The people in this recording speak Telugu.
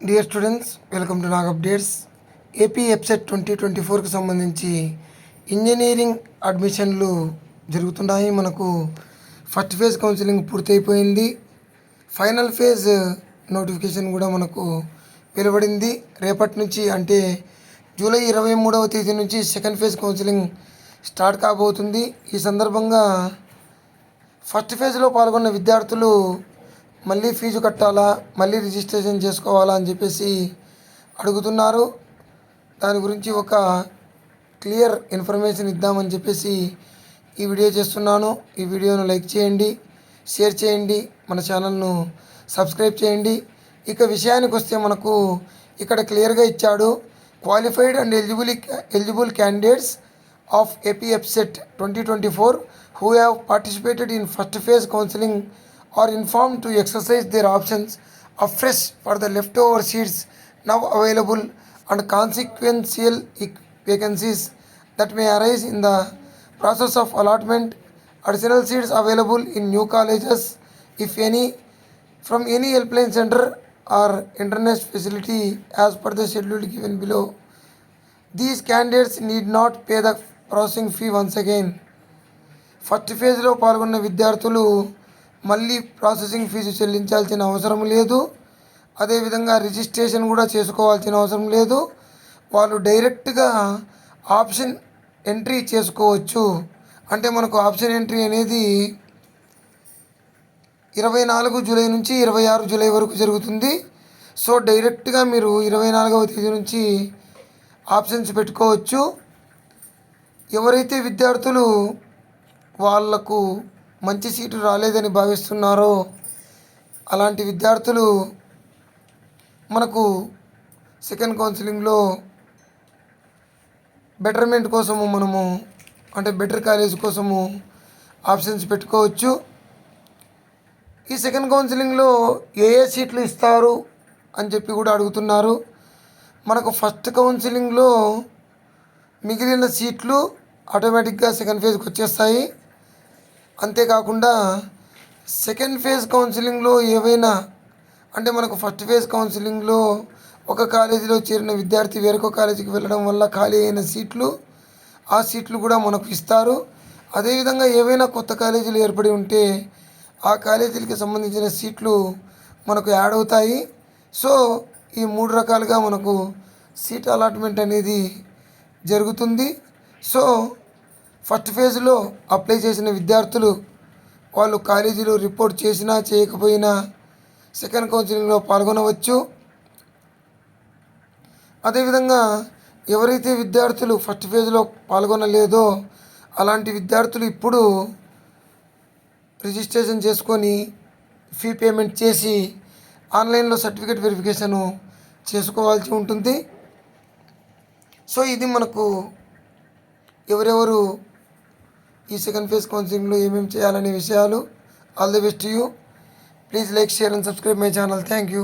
Dear students, welcome to Nag updates. AP EAPCET 2024కి సంబంధించి ఇంజనీరింగ్ అడ్మిషన్లు జరుగుతున్నాయి. మనకు ఫస్ట్ ఫేజ్ కౌన్సిలింగ్ పూర్తయిపోయింది. ఫైనల్ ఫేజ్ నోటిఫికేషన్ కూడా మనకు వెలువడింది. రేపటి నుంచి అంటే జూలై 23వ తేదీ నుంచి సెకండ్ ఫేజ్ కౌన్సిలింగ్ స్టార్ట్ కాబోతుంది. ఈ సందర్భంగా ఫస్ట్ ఫేజ్లో పాల్గొన్న విద్యార్థులు మళ్ళీ ఫీజు కట్టాలా, మళ్ళీ రిజిస్ట్రేషన్ చేసుకోవాలా అని చెప్పేసి అడుగుతున్నారు. దాని గురించి ఒక క్లియర్ ఇన్ఫర్మేషన్ ఇద్దామని చెప్పేసి ఈ వీడియో చేస్తున్నాను. ఈ వీడియోను లైక్ చేయండి, షేర్ చేయండి, మన ఛానల్ను సబ్స్క్రైబ్ చేయండి. ఇక విషయానికి వస్తే మనకు ఇక్కడ క్లియర్గా ఇచ్చాడు. Qualified and eligible candidates of AP EAPCET 2024 who have participated in first phase counseling are informed to exercise their options afresh for the leftover seats now available and consequential vacancies that may arise in the process of allotment. Additional seats available in new colleges, if any, from any helpline center or internet facility as per the schedule given below. These candidates need not pay the processing fee once again. First ఫేజ్లో పాల్గొన్న విద్యార్థులు మళ్ళీ ప్రాసెసింగ్ ఫీజు చెల్లించాల్సిన అవసరం లేదు. అదేవిధంగా రిజిస్ట్రేషన్ కూడా చేసుకోవాల్సిన అవసరం లేదు. వాళ్ళు డైరెక్ట్గా ఆప్షన్ ఎంట్రీ చేసుకోవచ్చు. అంటే మనకు ఆప్షన్ ఎంట్రీ అనేది 24 జూలై నుంచి 26 జూలై వరకు జరుగుతుంది. సో డైరెక్ట్గా మీరు 24వ తేదీ నుంచి ఆప్షన్స్ పెట్టుకోవచ్చు. ఎవరైతే విద్యార్థులు వాళ్లకు మంచి సీటు రాలేదని భావిస్తున్నారో అలాంటి విద్యార్థులు మనకు సెకండ్ కౌన్సిలింగ్లో బెటర్మెంట్ కోసము మనము అంటే బెటర్ కాలేజ్ కోసము ఆప్షన్స్ పెట్టుకోవచ్చు. ఈ సెకండ్ కౌన్సిలింగ్లో ఏ సీట్లు ఇస్తారు అని చెప్పి కూడా అడుగుతున్నారు. మనకు ఫస్ట్ కౌన్సిలింగ్లో మిగిలిన సీట్లు ఆటోమేటిక్గా సెకండ్ ఫేజ్కి వచ్చేస్తాయి. అంతేకాకుండా సెకండ్ ఫేజ్ కౌన్సిలింగ్లో ఏవైనా అంటే మనకు ఫస్ట్ ఫేజ్ కౌన్సిలింగ్లో ఒక కాలేజీలో చేరిన విద్యార్థి వేరొక కాలేజీకి వెళ్ళడం వల్ల ఖాళీ అయిన సీట్లు, ఆ సీట్లు కూడా మనకు ఇస్తారు. అదేవిధంగా ఏవైనా కొత్త కాలేజీలు ఏర్పడి ఉంటే ఆ కాలేజీలకి సంబంధించిన సీట్లు మనకు యాడ్ అవుతాయి. సో ఈ 3 రకాలుగా మనకు సీట్ అలాట్మెంట్ అనేది జరుగుతుంది. సో ఫస్ట్ ఫేజ్లో అప్లై చేసిన విద్యార్థులు వాళ్ళు కాలేజీలో రిపోర్ట్ చేసినా చేయకపోయినా సెకండ్ కౌన్సిలింగ్లో పాల్గొనవచ్చు. అదేవిధంగా ఎవరైతే విద్యార్థులు ఫస్ట్ ఫేజ్లో పాల్గొనలేదో అలాంటి విద్యార్థులు ఇప్పుడు రిజిస్ట్రేషన్ చేసుకొని ఫీ పేమెంట్ చేసి ఆన్లైన్లో సర్టిఫికేట్ వెరిఫికేషను చేసుకోవాల్సి ఉంటుంది. సో ఇది మనకు ఎవరెవరు ఈ సెకండ్ ఫేజ్ కౌన్సిలింగ్లో ఏమేమి చేయాలనే విషయాలు. All the best to you. Please like, share and subscribe my channel. Thank you.